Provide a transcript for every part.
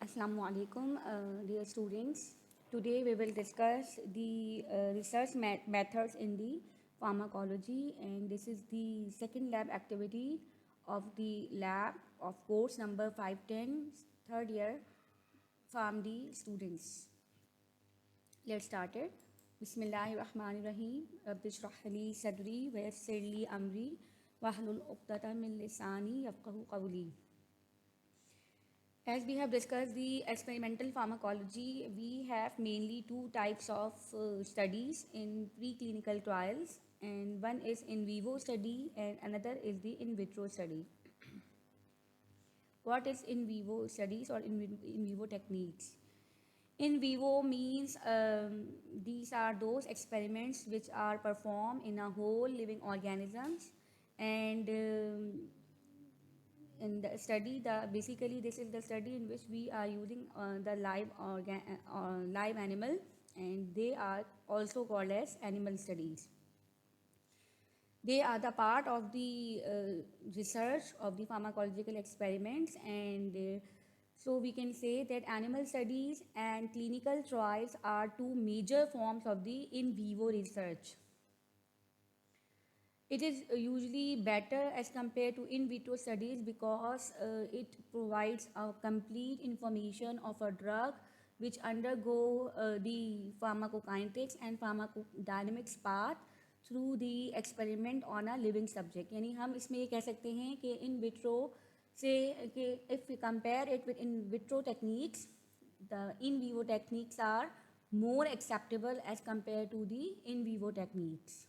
Assalamu alaikum, dear students. Today we will discuss the research methods in the pharmacology, and this is the second lab activity of the lab of course number 510, third year PharmD students. Let's start it. Bismillahirrahmanirrahim. Rabbi shrah li sadri wa yassir li amri wahlul uqdatan min lisani yafqahu qawli. As we have discussed the experimental pharmacology, we have mainly two types of studies in preclinical trials, and one is in vivo study and another is the in vitro study. What is in vivo studies or in vivo techniques? In vivo means these are those experiments which are performed in a whole living organisms, and in the study, basically this is the study in which we are using the live animal, and they are also called as animal studies. They are the part of the research of the pharmacological experiments, and so we can say that animal studies and clinical trials are two major forms of the in vivo research. It is usually better as compared to in vitro studies because it provides a complete information of a drug which undergo the pharmacokinetics and pharmacodynamics path through the experiment on a living subject. यानी हम इसमें ये कह सकते हैं कि in vitro से कि if we compare it with in vitro techniques, the in vivo techniques are more acceptable as compared to the in vivo techniques.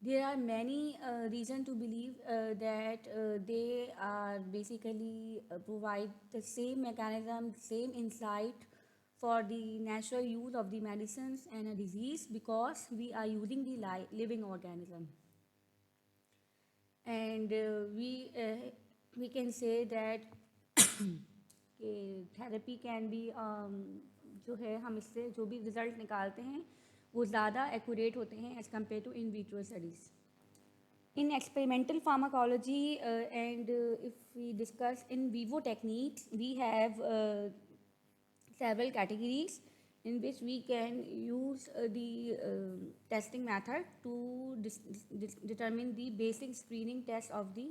There are many reasons to believe that they are basically provide the same mechanism, same insight for the natural use of the medicines and a disease because we are using the living organism. And we can say that therapy can be जो है हम इससे जो भी result निकालते हैं वो ज़्यादा एक्यूरेट होते हैं as compare to in vitro studies. In experimental pharmacology and if we discuss in vivo techniques, we have several categories in which we can use the testing method to determine the basic screening test of the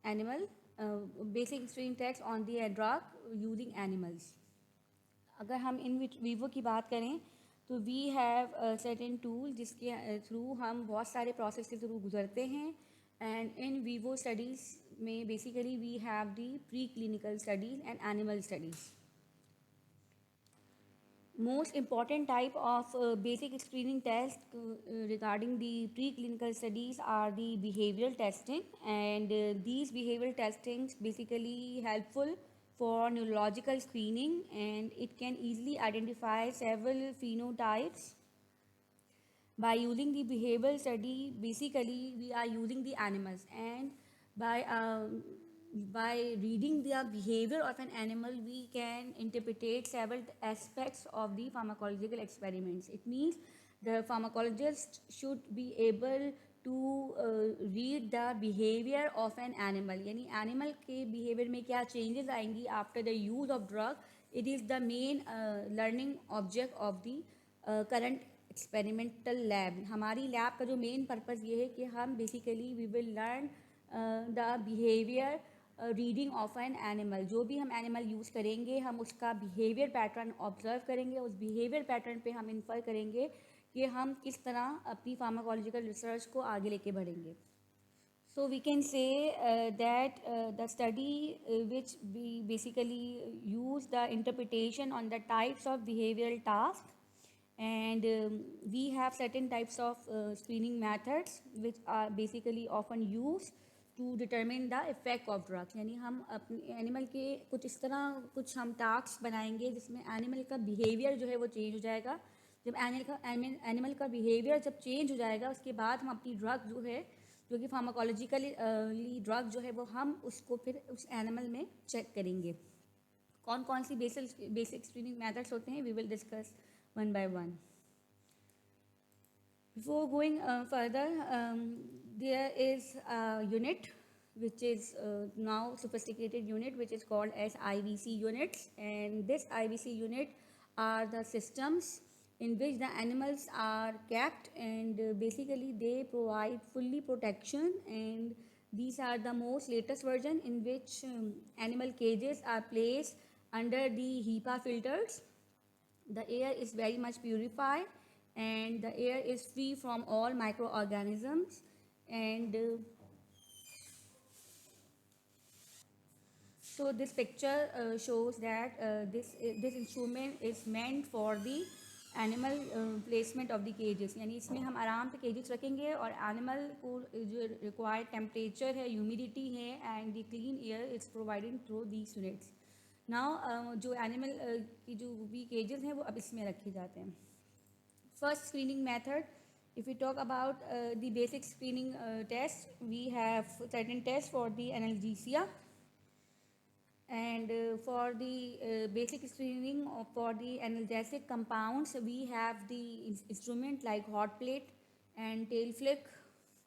animal, basic screening test on the drug using animals. अगर हम in vivo की बात करें तो we have certain tool जिसके through हम बहुत सारे प्रोसेस के थ्रू गुजरते हैं. एंड इन विवो स्टडीज़ में basically we have the pre clinical studies and animal studies. Most important type of basic screening test regarding the preclinical studies are the behavioral testing, and these behavioral testings basically helpful for neurological screening, and it can easily identify several phenotypes. By using the behavioral study, basically we are using the animals, and by reading the behavior of an animal, we can interpret several aspects of the pharmacological experiments. It means the pharmacologist should be able to read the behavior of an animal. यानी animal के behavior में क्या changes आएंगी after the use of drug. It is the main learning object of the current experimental lab. हमारी lab का जो main purpose ये है कि हम basically we will learn the behaviour reading of an animal. जो भी हम एनिमल यूज़ करेंगे हम उसका बिहेवियर पैटर्न ऑब्जर्व करेंगे, उस बिहेवियर पैटर्न पे हम इन्फर करेंगे कि हम किस तरह अपनी फार्माकोलॉजिकल रिसर्च को आगे लेके बढ़ेंगे. So we can say that the study which we basically use the interpretation on the types of behavioral tasks, and we have certain types of screening methods which are basically often used to determine the effect of drugs. यानी हम अपने animal के कुछ इस तरह कुछ हम task बनाएंगे जिसमें एनिमल का बिहेवियर जो है वो चेंज हो जाएगा. जब एनिमल का बिहेवियर जब चेंज हो जाएगा उसके बाद हम अपनी ड्रग जो है जो कि फार्माकोलॉजिकली ड्रग जो है वो हम उसको फिर उस एनिमल में चेक करेंगे. कौन कौन सी बेसिक स्क्रीनिंग मेथड्स होते हैं we will discuss one by one. Before going further, there is a unit which is now sophisticated unit, which is called as IVC units. And this IVC unit are the systems in which the animals are kept, and basically they provide fully protection. And these are the most latest version in which animal cages are placed under the HEPA filters. The air is very much purified, and the air is free from all microorganisms. And so this picture shows that this instrument is meant for the animal placement of the cages, यानी इसमें हम आराम से केजेस रखेंगे और animal को जो required temperature है, ह्यूमिडिटी है and the clean air it's provided through these units. Now जो एनिमल की जो भी केजेस हैं वो अब इसमें रखे जाते हैं. First screening method, if we talk about the basic screening test, we have certain tests for the analgesia. And for the basic screening for the analgesic compounds, we have the instrument like hot plate and tail flick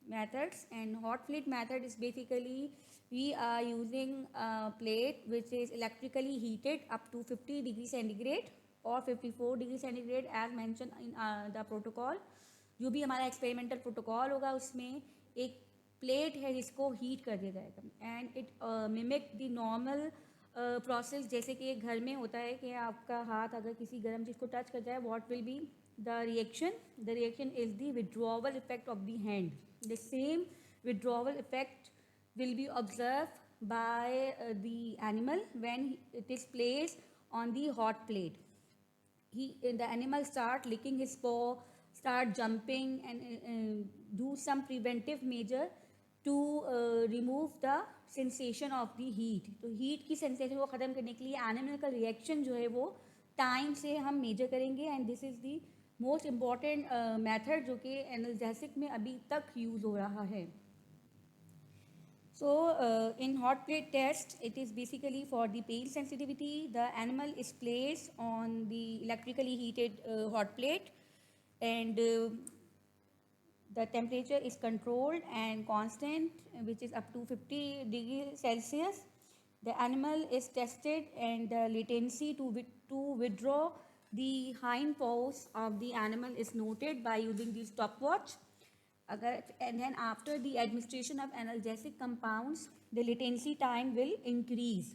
methods. And hot plate method is basically we are using a plate which is electrically heated up to 50 degrees centigrade or 54 degrees centigrade as mentioned in the protocol. जो भी हमारा experimental protocol होगा उसमें एक plate है जिसको heat कर दिया जाएगा and it mimic the normal process. जैसे कि एक घर में होता है कि आपका हाथ अगर किसी गर्म चीज़ को टच कर जाए, what will be the reaction is the withdrawal effect of the hand. The same withdrawal effect will be observed by the animal when it is placed on the hot plate. The animal start licking his paw, start jumping and do some preventive measure to remove the sensation of the heat. तो heat की sensation को ख़त्म करने के लिए animal का reaction जो है वो time से हम measure करेंगे. and this is the most important method जो कि analgesic में अभी तक use हो रहा है. So in hot plate test, it is basically for the pain sensitivity. The animal is placed on the electrically heated hot plate, and the temperature is controlled and constant, which is up to 50 degrees Celsius. The animal is tested, and the latency to withdraw the hind paws of the animal is noted by using the stopwatch. And then after the administration of analgesic compounds, the latency time will increase.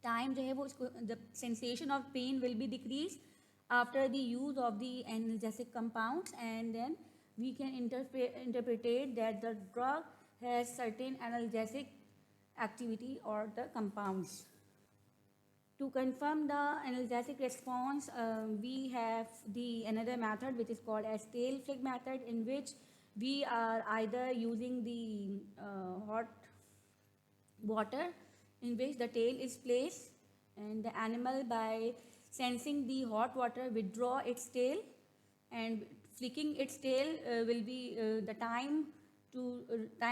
Time जो है वो उसको the sensation of pain will be decreased after the use of the analgesic compounds, and then we can interpret that the drug has certain analgesic activity or the compounds. To confirm the analgesic response, we have the another method which is called as tail flick method, in which we are either using the hot water in which the tail is placed, and the animal by sensing the hot water withdraw its tail, and flicking its tail will be the time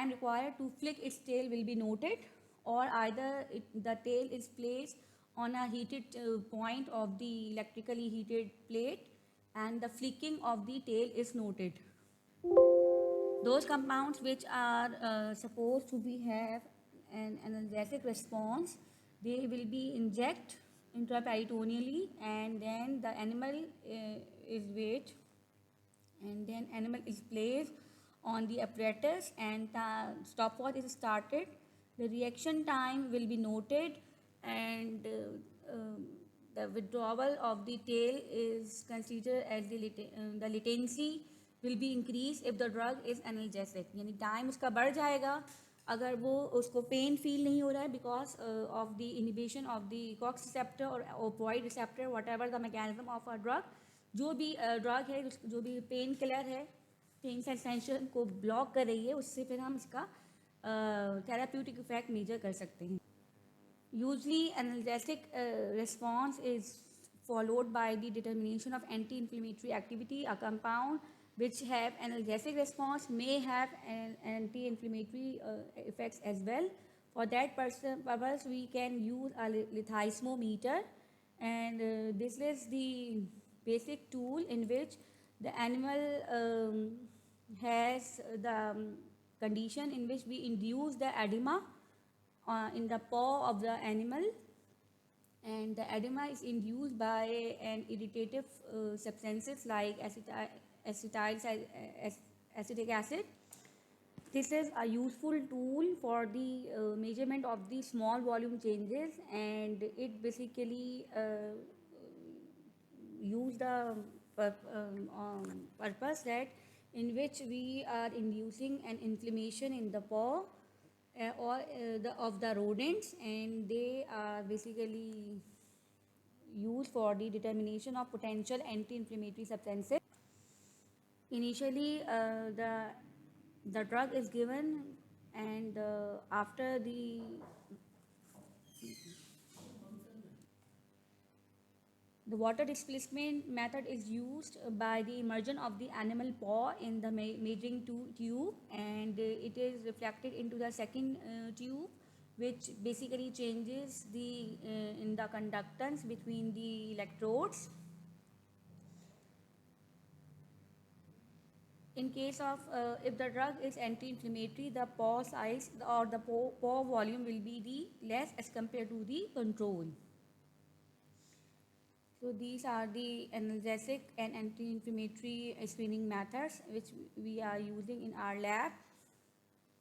required to flick its tail will be noted, or either the tail is placed on a heated point of the electrically heated plate and the flicking of the tail is noted. Those compounds which are supposed to be have an analgesic response, they will be inject intraperitoneally, and then the animal is weighed, and then animal is placed on the apparatus, and the stopwatch is started. The reaction time will be noted, and the withdrawal of the tail is considered as the latency will be increased if the drug is analgesic. यानी time उसका बढ़ जाएगा अगर वो उसको pain feel नहीं हो रहा है because of the inhibition of the COX receptor और opioid receptor, whatever the mechanism of a drug. जो भी ड्रग है, जो भी पेन किलर है, पेन सेंसेशन को ब्लॉक कर रही है, उससे फिर हम इसका थेराप्यूटिक इफेक्ट मेजर कर सकते हैं. Usually analgesic response is followed by the determination of anti-inflammatory activity. A compound which have analgesic response may have an anti-inflammatory effects as well. For that purpose, we can use a lithiosmometer, and this is the basic tool in which the animal has the condition in which we induce the edema in the paw of the animal, and the edema is induced by an irritative substances like acetic acid. This is a useful tool for the measurement of the small volume changes, and it basically use the purpose that in which we are inducing an inflammation in the paw of the rodents, and they are basically used for the determination of potential anti-inflammatory substances. Initially, the drug is given, and after the water displacement method is used by the immersion of the animal paw in the measuring tube, and it is reflected into the second tube, which basically changes the in the conductance between the electrodes. In case of if the drug is anti-inflammatory, the paw size or the paw volume will be the less as compared to the control. So these are the analgesic and anti-inflammatory screening methods which we are using in our lab.